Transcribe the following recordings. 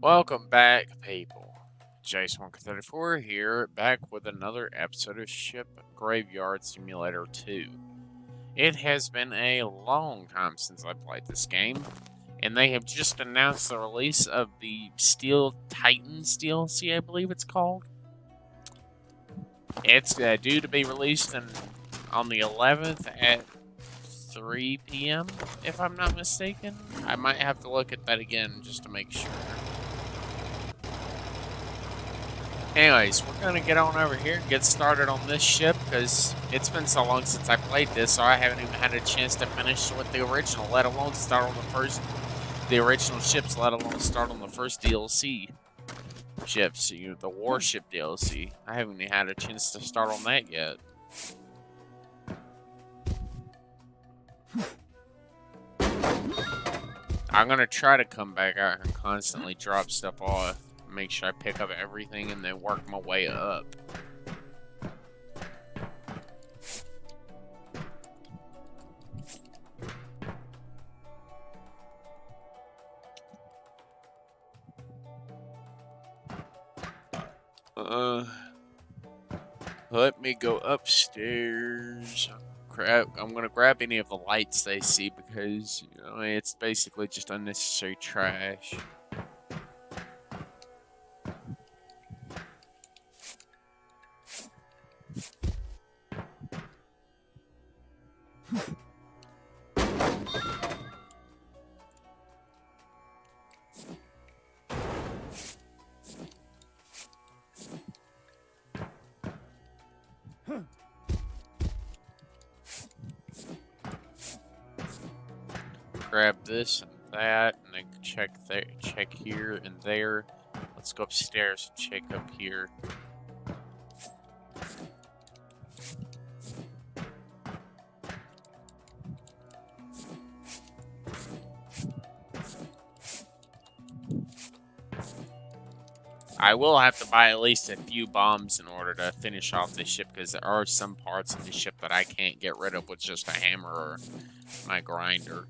Welcome back, people. Jasonwalker34 here, back with another episode of Ship Graveyard Simulator 2. It has been a long time since I played this game, and they have just announced the release of the Steel Titans DLC, I believe it's called. It's due to be released on the 11th at 3 p.m., if I'm not mistaken. I might have to look at that again just to make sure. Anyways, we're going to get on over here and get started on this ship, because it's been so long since I played this, so I haven't even had a chance to finish with the original, let alone start on the original ships, let alone start on the first DLC ships, the warship DLC. I haven't even had a chance to start on that yet. I'm going to try to come back out and constantly drop stuff off. Make sure I pick up everything and then work my way up. Let me go upstairs. I'm gonna grab any of the lights they see because, it's basically just unnecessary trash. Grab this and that, and then check here and there. Let's go upstairs and check up here. I will have to buy at least a few bombs in order to finish off this ship, because there are some parts of the ship that I can't get rid of with just a hammer or my grinder.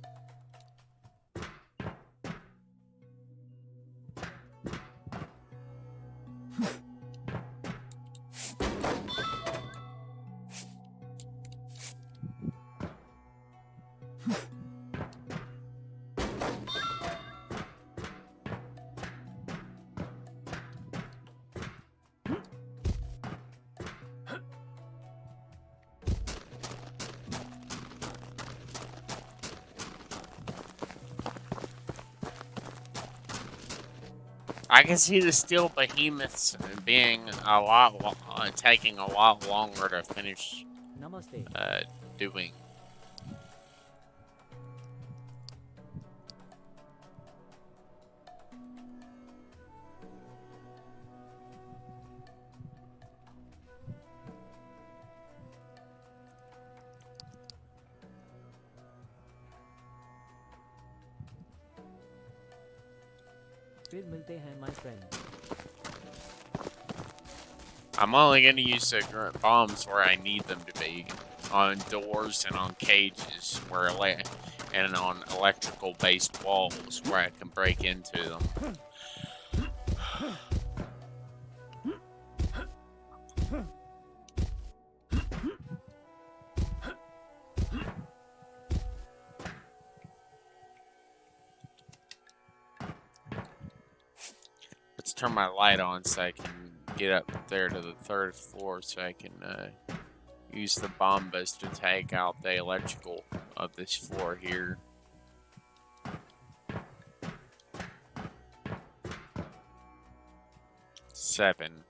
I can see the steel behemoths being taking a lot longer to finish doing. my friend. I'm only going to use the bombs where I need them to be, on doors and on cages, and on electrical-based walls where I can break into them. Let's turn my light on so I can get up there to the 3rd floor so I can use the bombas to take out the electrical of this floor here. Seven.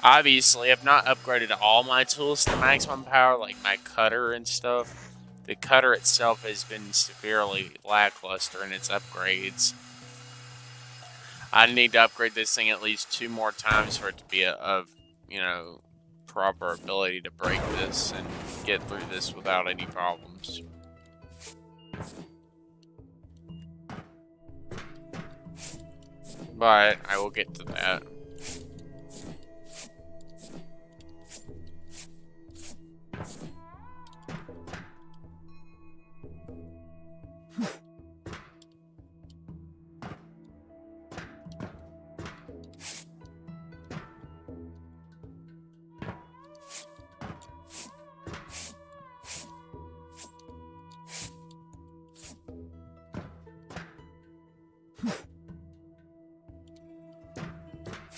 Obviously, I've not upgraded all my tools to maximum power, like my cutter and stuff. The cutter itself has been severely lackluster in its upgrades. I need to upgrade this thing at least 2 more times for it to be of proper ability to break this and get through this without any problems. But I will get to that.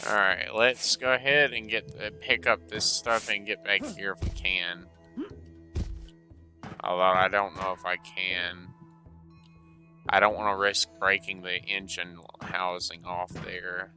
Alright, let's go ahead and pick up this stuff and get back here if we can. Although I don't know if I can. I don't want to risk breaking the engine housing off there.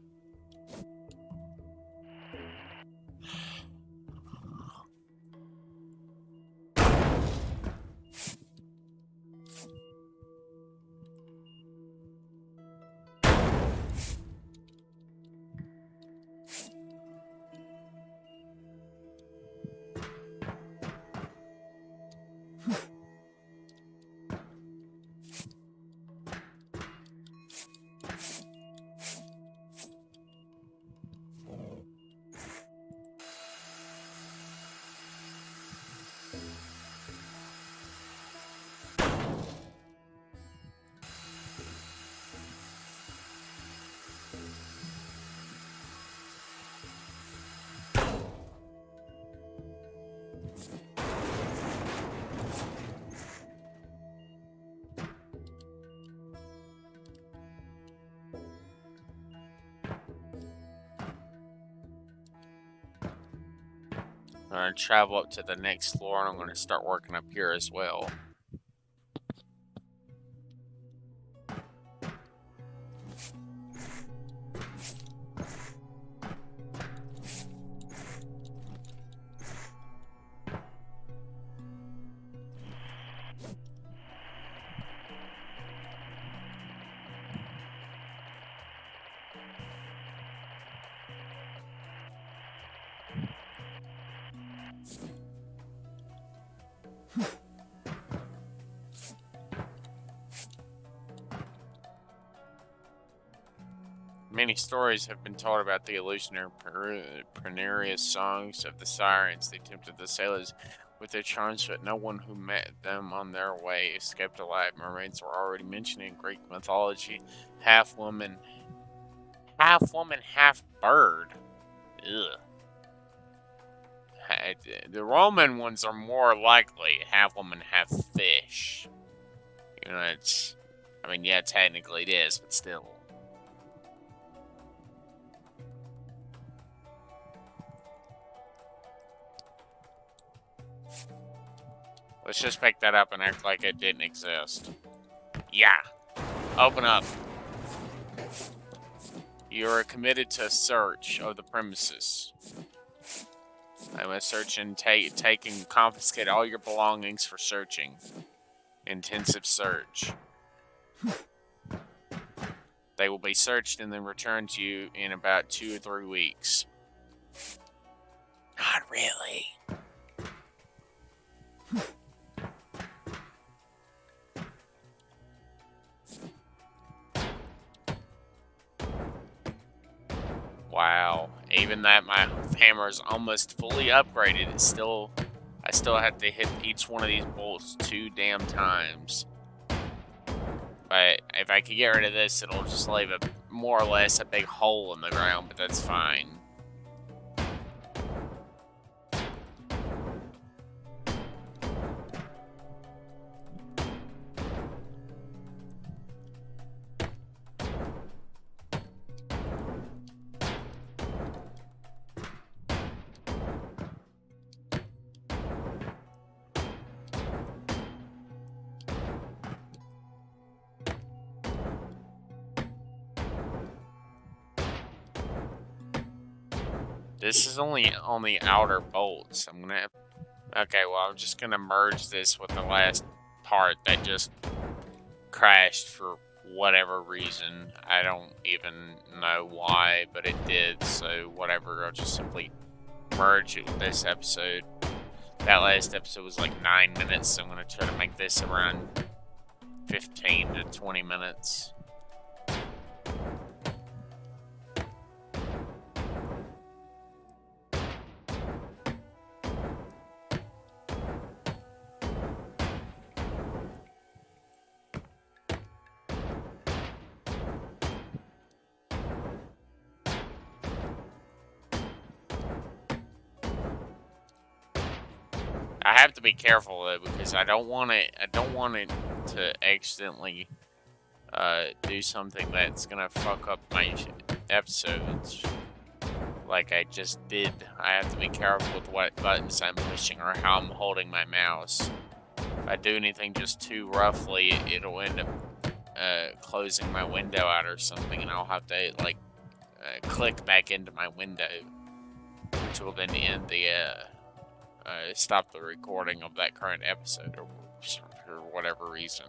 I'm going to travel up to the next floor and I'm going to start working up here as well. Many stories have been told about the illusionary pernicious songs of the sirens. They tempted the sailors with their charms, but no one who met them on their way escaped alive. Mermaids were already mentioned in Greek mythology. Half woman, half bird. Ugh. The Roman ones are more likely. Half woman, half fish. You know, I mean, yeah, technically it is, but still. Let's just pick that up and act like it didn't exist. Yeah. Open up. You are committed to a search of the premises. I must search and take and confiscate all your belongings for searching. Intensive search. They will be searched and then returned to you in about 2 or 3 weeks. Not really. Wow, even that my hammer is almost fully upgraded, I still have to hit each one of these bolts 2 damn times. But if I could get rid of this, it'll just leave more or less a big hole in the ground, but that's fine. This is only on the outer bolts. I'm gonna... Okay, well, I'm just gonna merge this with the last part that just crashed for whatever reason. I don't even know why, but it did, so whatever. I'll just simply merge it with this episode. That last episode was like 9 minutes, so I'm gonna try to make this around 15 to 20 minutes. I have to be careful though, because I don't want it to accidentally do something that's gonna fuck up my episodes like I just did. I have to be careful with what buttons I'm pushing or how I'm holding my mouse. If I do anything just too roughly, it'll end up closing my window out or something, and I'll have to like click back into my window, which will then end the stop the recording of that current episode, or for whatever reason.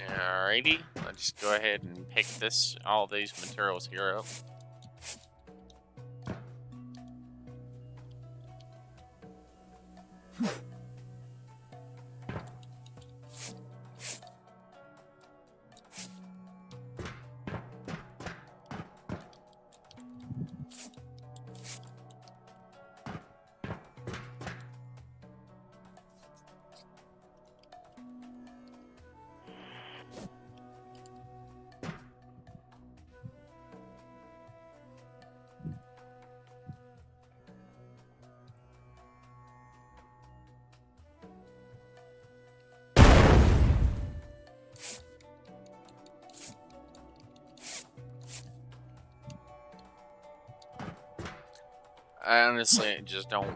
Alrighty, let's go ahead and pick all these materials here up. I honestly just don't.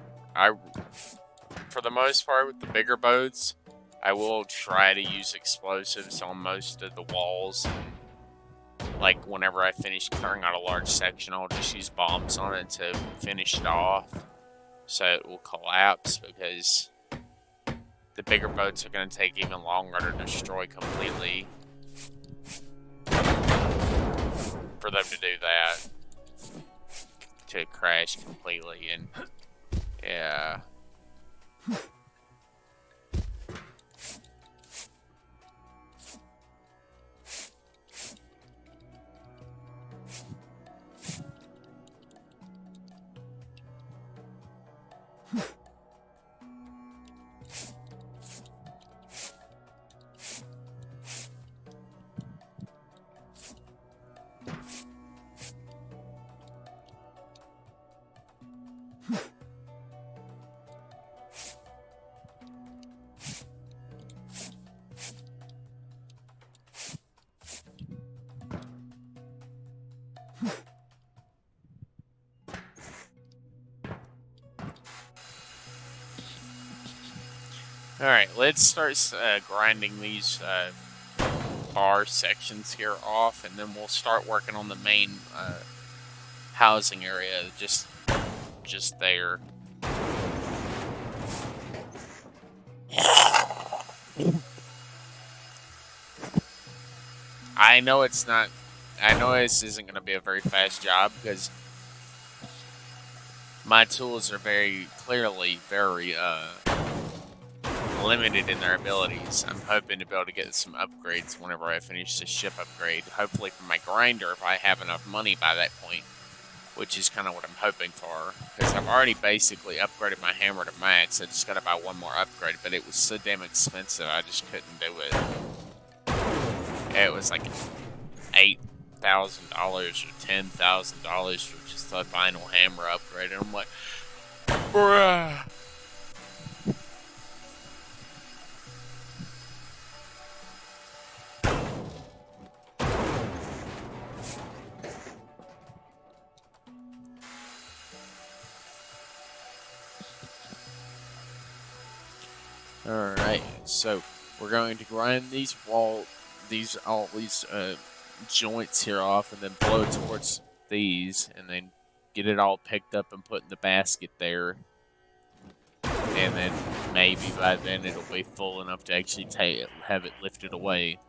For the most part, with the bigger boats, I will try to use explosives on most of the walls. And, like, whenever I finish clearing out a large section, I'll just use bombs on it to finish it off, so it will collapse, because the bigger boats are going to take even longer to destroy completely for them to do that. To crash completely, and yeah. Alright, let's start grinding these bar sections here off, and then we'll start working on the main housing area, just there. I know this isn't going to be a very fast job, because my tools are very clearly very limited in their abilities. I'm hoping to be able to get some upgrades whenever I finish the ship upgrade. Hopefully for my grinder, if I have enough money by that point, which is kind of what I'm hoping for. Because I've already basically upgraded my hammer to max. I just got to buy one more upgrade, but it was so damn expensive, I just couldn't do it. It was like $8,000 or $10,000 for just the final hammer upgrade, and I'm like, bruh. Alright, so we're going to grind all these joints here off and then blow towards these and then get it all picked up and put in the basket there. And then maybe by then it'll be full enough to actually have it lifted away.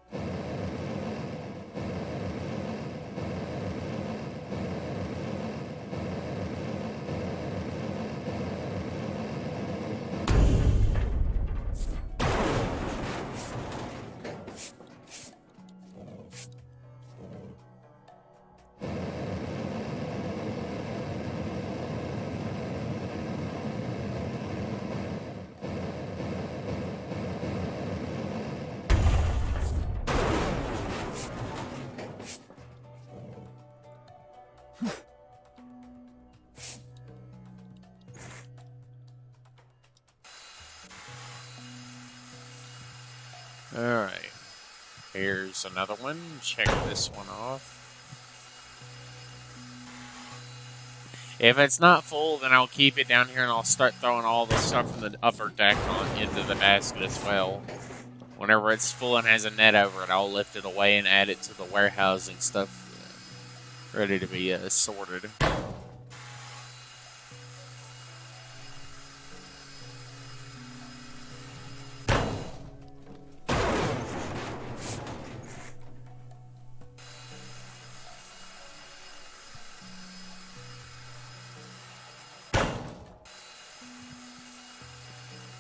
Alright, here's another one. Check this one off. If it's not full, then I'll keep it down here and I'll start throwing all the stuff from the upper deck into the basket as well. Whenever it's full and has a net over it, I'll lift it away and add it to the warehousing stuff ready to be sorted.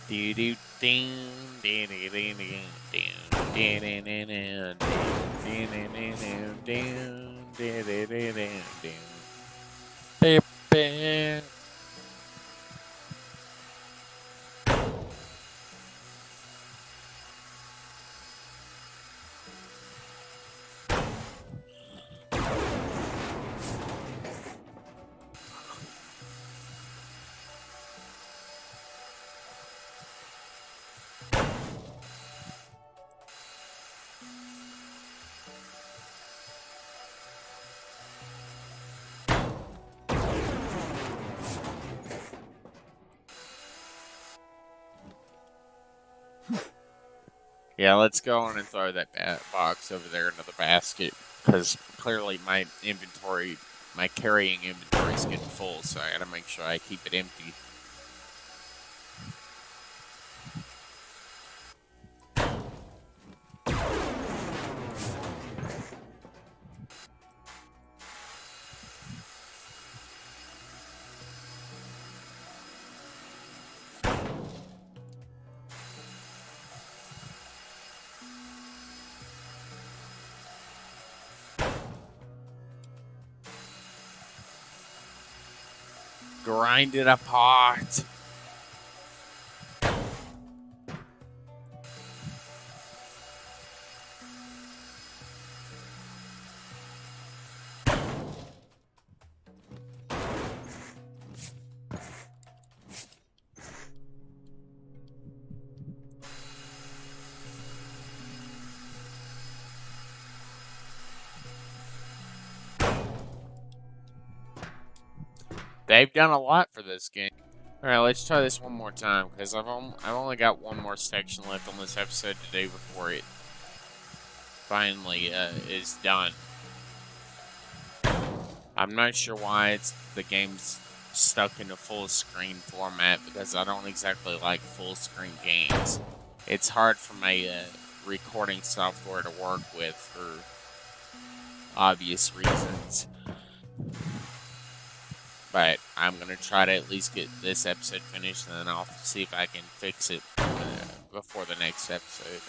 Do do ding ding ding ding ding ding ding ding ding ding ding. Yeah, let's go on and throw that box over there into the basket, because clearly my inventory, my carrying inventory is getting full, so I gotta make sure I keep it empty. Grind it apart. They've done a lot for this game. Alright, let's try this one more time, because I've only got one more section left on this episode to do before it finally is done. I'm not sure why the game's stuck in a full screen format, because I don't exactly like full screen games. It's hard for my recording software to work with for obvious reasons. But I'm going to try to at least get this episode finished, and then I'll see if I can fix it before the next episode.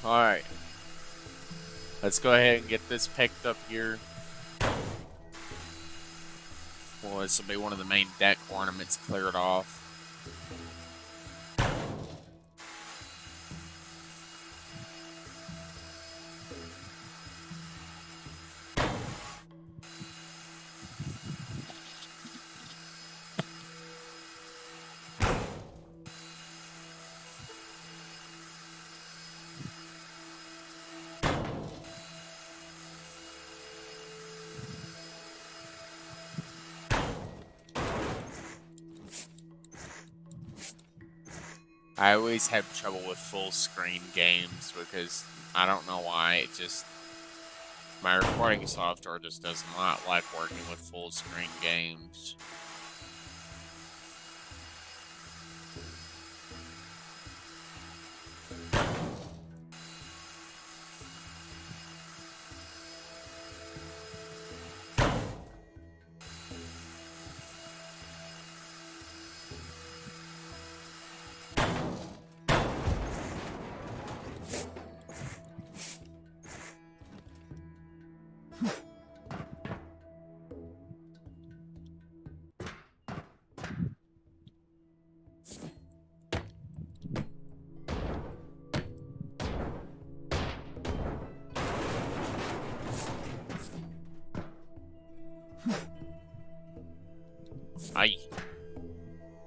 Alright. Let's go ahead and get this picked up here. Well, this will be one of the main deck ornaments cleared off. I always have trouble with full screen games because I don't know why. It just, my recording software just does not like working with full screen games.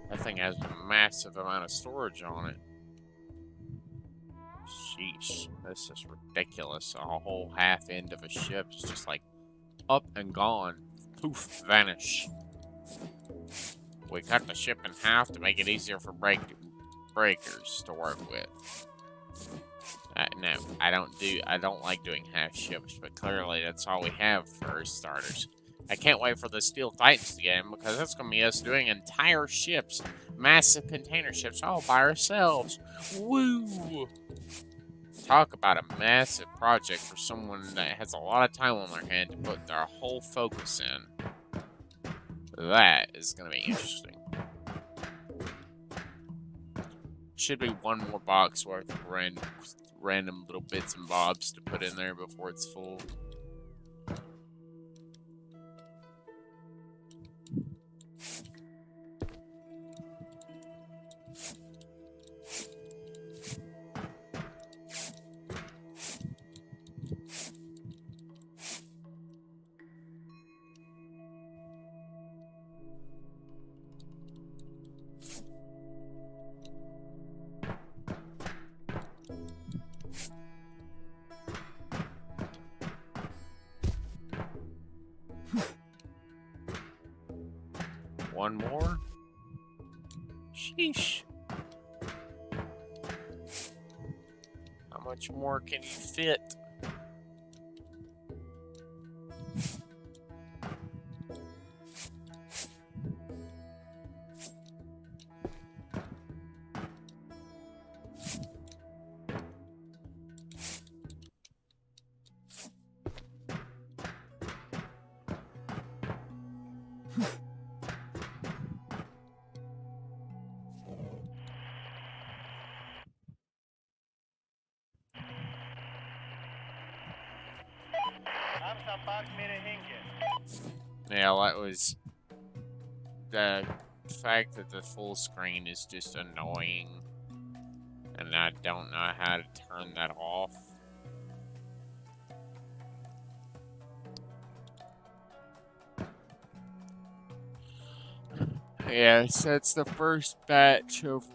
That thing has a massive amount of storage on it. Sheesh, this is ridiculous. A whole half end of a ship is just like up and gone. Poof, vanish. We cut the ship in half to make it easier for breakers to work with. No, I don't like doing half ships, but clearly that's all we have for starters. I can't wait for the Steel Titans to get in because that's going to be us doing entire ships, massive container ships all by ourselves. Woo! Talk about a massive project for someone that has a lot of time on their hand to put their whole focus in. That is going to be interesting. Should be one more box worth of random little bits and bobs to put in there before it's full. One more? Sheesh. How much more can you fit? Yeah, that was the fact that the full screen is just annoying, and I don't know how to turn that off. Yeah, so it's the first batch of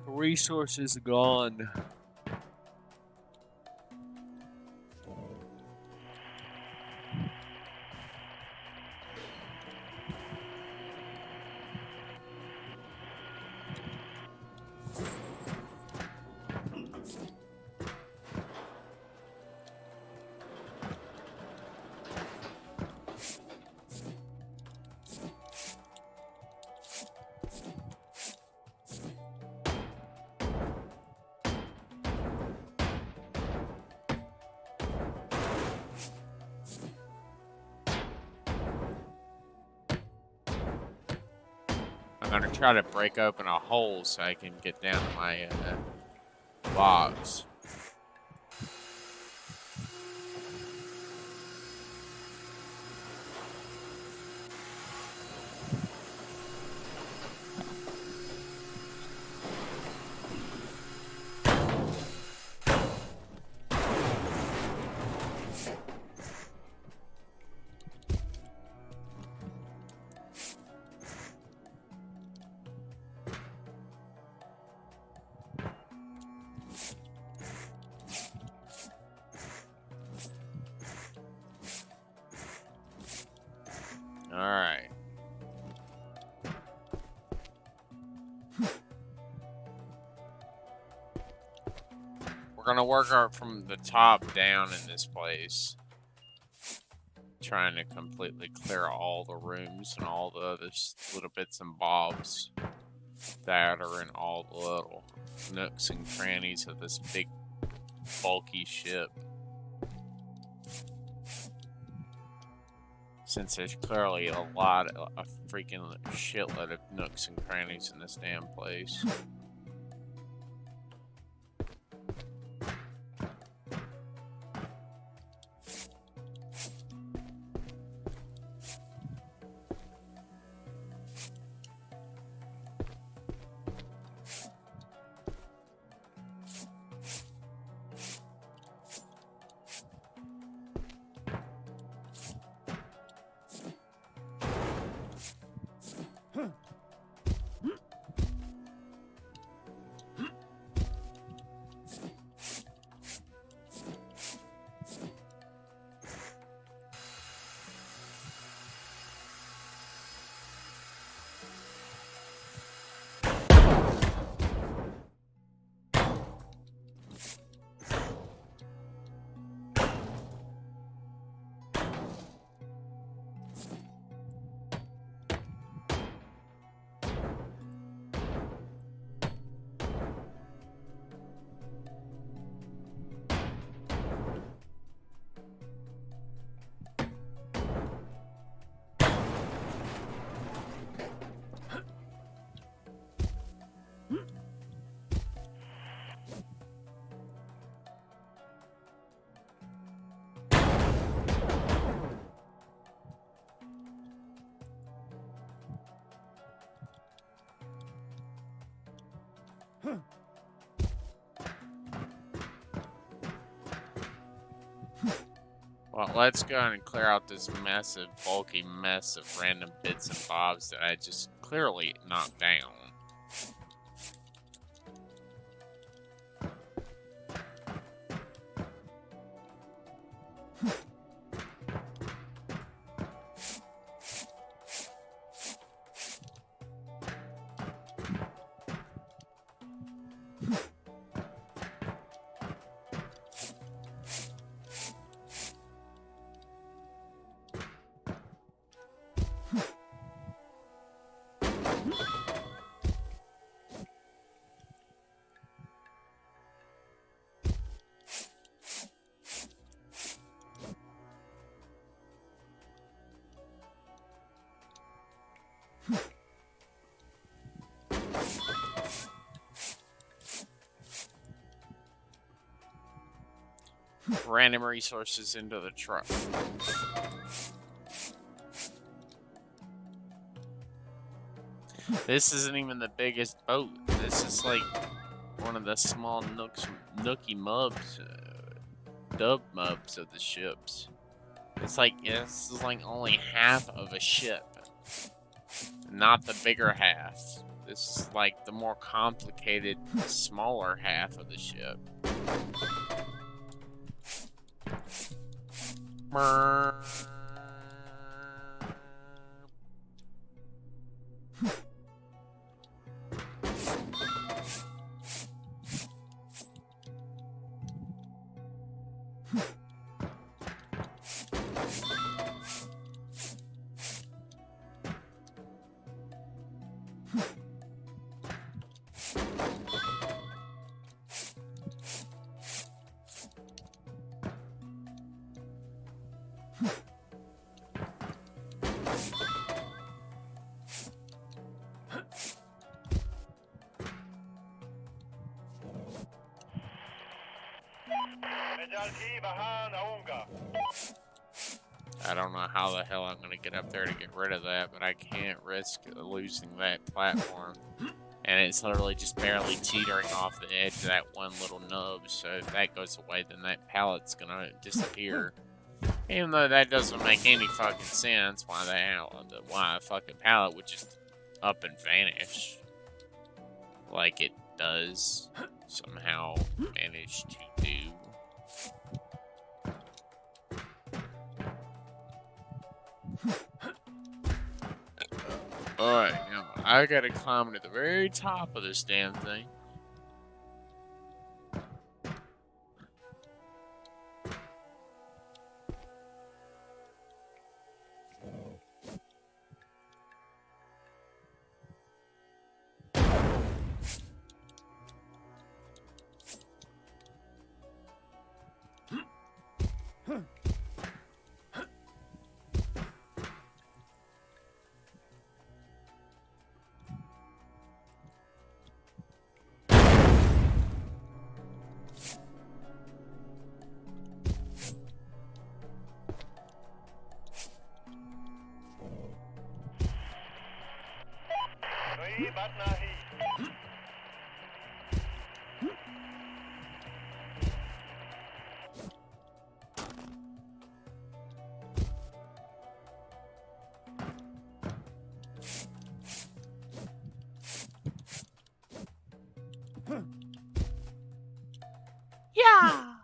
resources gone. I'm gonna try to break open a hole so I can get down to my box. We're gonna work out from the top down in this place. Trying to completely clear all the rooms and all the other little bits and bobs that are in all the little nooks and crannies of this big, bulky ship. Since there's clearly a freaking shitload of nooks and crannies in this damn place. Well, let's go ahead and clear out this massive, bulky mess of random bits and bobs that I just clearly knocked down. Random resources into the truck. This isn't even the biggest boat. This is like one of the small nookie mubs, dub mubs of the ships. It's like, yeah, this is like only half of a ship, not the bigger half. This is like the more complicated, smaller half of the ship. I don't know how the hell I'm going to get up there to get rid of that, but I can't risk losing that platform. And it's literally just barely teetering off the edge of that one little nub, so if that goes away, then that pallet's going to disappear. Even though that doesn't make any fucking sense, why a fucking pallet would just up and vanish. Like it does somehow manage to do. Alright, now I gotta climb to the very top of this damn thing. Yeah.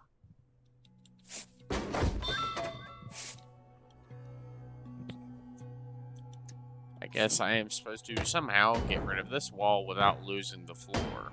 I guess I am supposed to somehow get rid of this wall without losing the floor.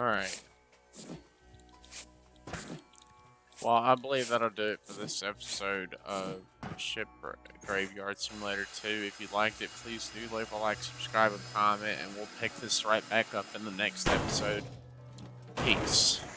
Alright. Well, I believe that'll do it for this episode of Ship Graveyard Simulator 2. If you liked it, please do leave a like, subscribe, and comment, and we'll pick this right back up in the next episode. Peace.